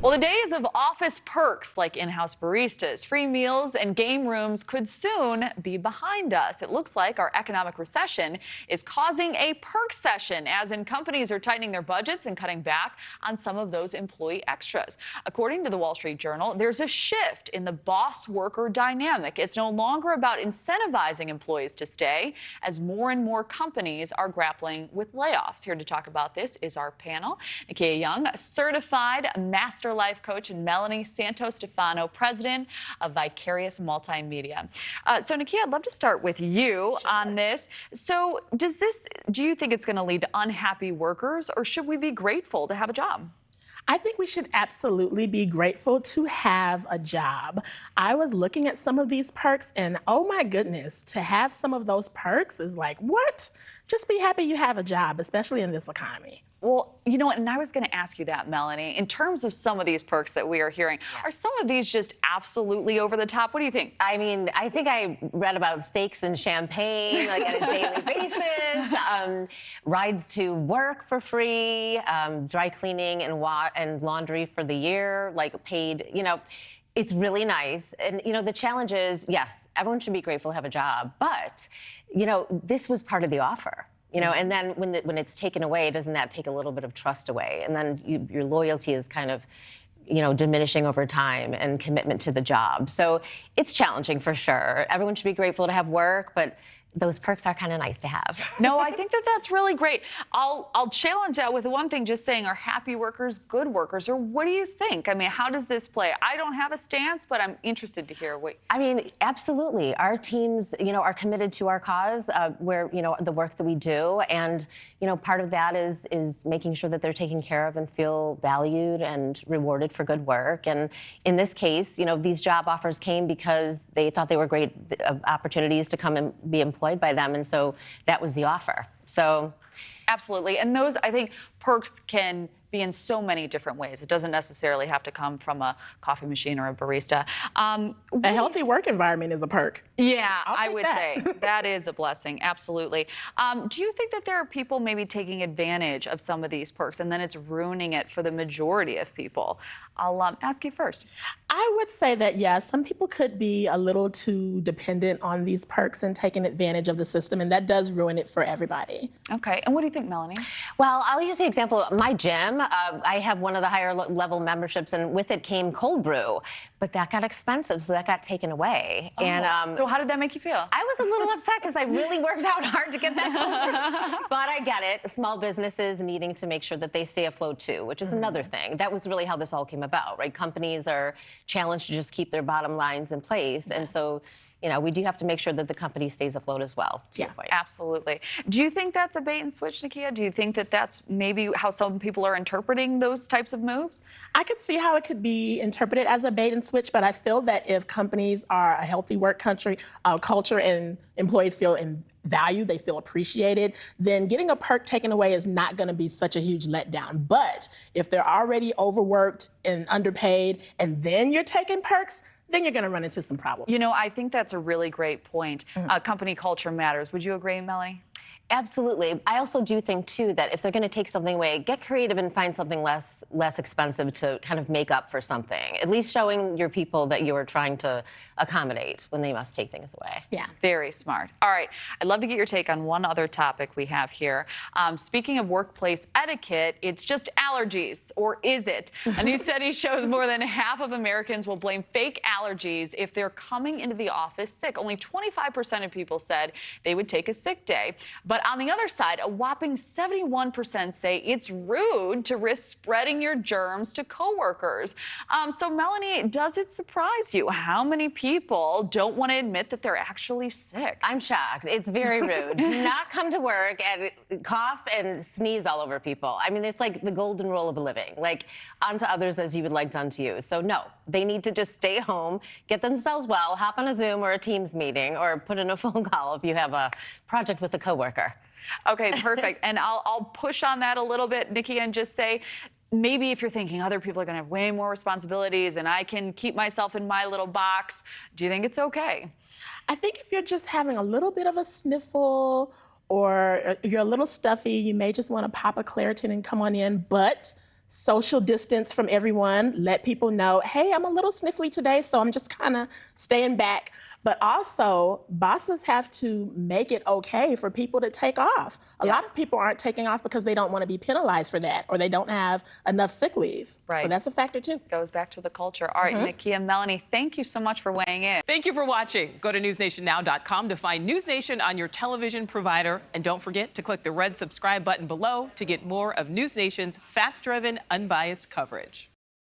Well, the days of office perks like in-house baristas, free meals, and game rooms could soon be behind us. It looks like our economic recession is causing a perk session, as in companies are tightening their budgets and cutting back on some of those employee extras. According to the Wall Street Journal, there's a shift in the boss-worker dynamic. It's no longer about incentivizing employees to stay, as more and more companies are grappling with layoffs. Here to talk about this is our panel: Nichole Young, certified master life coach, and Melanie Santo-Stefano, president of Vicarious Multimedia. So Nichole, I'd love to start with you on this. So do you think it's going to lead to unhappy workers, or should we be grateful to have a job? I think we should absolutely be grateful to have a job. I was looking at some of these perks and oh my goodness, to have some of those perks is like, what? Just be happy you have a job, especially in this economy. Well, you know what, and I was going to ask you that, Melanie. In terms of some of these perks that we are hearing, are some of these just absolutely over the top? What do you think? I mean, I think I read about steaks and champagne, like on a daily basis, rides to work for free, dry cleaning and laundry for the year, like paid, you know. It's really nice. And, you know, the challenge is, yes, everyone should be grateful to have a job, but, you know, this was part of the offer. You know, and then when it's taken away, doesn't that take a little bit of trust away? And then your loyalty is kind of, you know, diminishing over time, and commitment to the job. So it's challenging for sure. Everyone should be grateful to have work, but those perks are kind of nice to have. No, I think that's really great. I'll challenge that with one thing, just saying, are happy workers good workers, or what do you think? I mean, how does this play? I don't have a stance, but I'm interested to hear what. I mean, absolutely. Our teams, you know, are committed to our cause, where, you know, the work that we do, and, you know, part of that is making sure that they're taken care of and feel valued and rewarded for good work. And in this case, you know, these job offers came because they thought they were great opportunities to come and be employed by them, and so that was the offer. So absolutely. And those, I think, perks can be in so many different ways. It doesn't necessarily have to come from a coffee machine or a barista. A healthy work environment is a perk. Yeah, I would say that is a blessing. Absolutely. Do you think that there are people maybe taking advantage of some of these perks, and then it's ruining it for the majority of people? I'll ask you first. I would say that, yes, some people could be a little too dependent on these perks and taking advantage of the system, and that does ruin it for everybody. Okay. And what do you think, Melanie? Well, I'll use the example of my gym. I have one of the higher level memberships, and with it came cold brew, but that got expensive, so that got taken away. Oh, and so how did that make you feel? I was a little upset because I really worked out hard to get that cold brew. But I get it. Small businesses needing to make sure that they stay afloat too, which is another thing. That was really how this all came about, right? Companies are challenged to just keep their bottom lines in place, and so, you know, we do have to make sure that the company stays afloat as well. Yeah, absolutely. Do you think that's a bait and switch, Nichole? Do you think that that's maybe how some people are interpreting those types of moves? I could see how it could be interpreted as a bait and switch, but I feel that if companies are a healthy work culture and employees feel valued, they feel appreciated, then getting a perk taken away is not going to be such a huge letdown. But if they're already overworked and underpaid, and then you're taking perks, then you're going to run into some problems. You know, I think that's a really great point. Company culture matters. Would you agree, Melanie? Absolutely. I also do think, too, that if they're going to take something away, get creative and find something less expensive to kind of make up for something. At least showing your people that you are trying to accommodate when they must take things away. Yeah. Very smart. All right. I'd love to get your take on one other topic we have here. Speaking of workplace etiquette, it's just allergies, or is it? A new study shows more than half of Americans will blame fake allergies if they're coming into the office sick. Only 25% of people said they would take a sick day. But on the other side, a whopping 71% say it's rude to risk spreading your germs to coworkers. So Melanie, does it surprise you how many people don't want to admit that they're actually sick? I'm shocked. It's very rude. Do not come to work and cough and sneeze all over people. I mean, it's like the golden rule of living, like unto others as you would like done to you. So no, they need to just stay home, get themselves well, hop on a Zoom or a Teams meeting, or put in a phone call if you have a project with a coworker. Okay, perfect. And I'll push on that a little bit, Nichole, and just say, maybe if you're thinking other people are going to have way more responsibilities and I can keep myself in my little box, do you think it's okay? I think if you're just having a little bit of a sniffle, or you're a little stuffy, you may just want to pop a Claritin and come on in, but social distance from everyone, let people know, hey, I'm a little sniffly today, so I'm just kind of staying back. But also, bosses have to make it okay for people to take off. A lot of people aren't taking off because they don't want to be penalized for that, or they don't have enough sick leave. Right. So that's a factor too. Goes back to the culture. All right, Nikki and Melanie, thank you so much for weighing in. Thank you for watching. Go to newsnationnow.com to find News Nation on your television provider. And don't forget to click the red subscribe button below to get more of News Nation's fact-driven, unbiased coverage.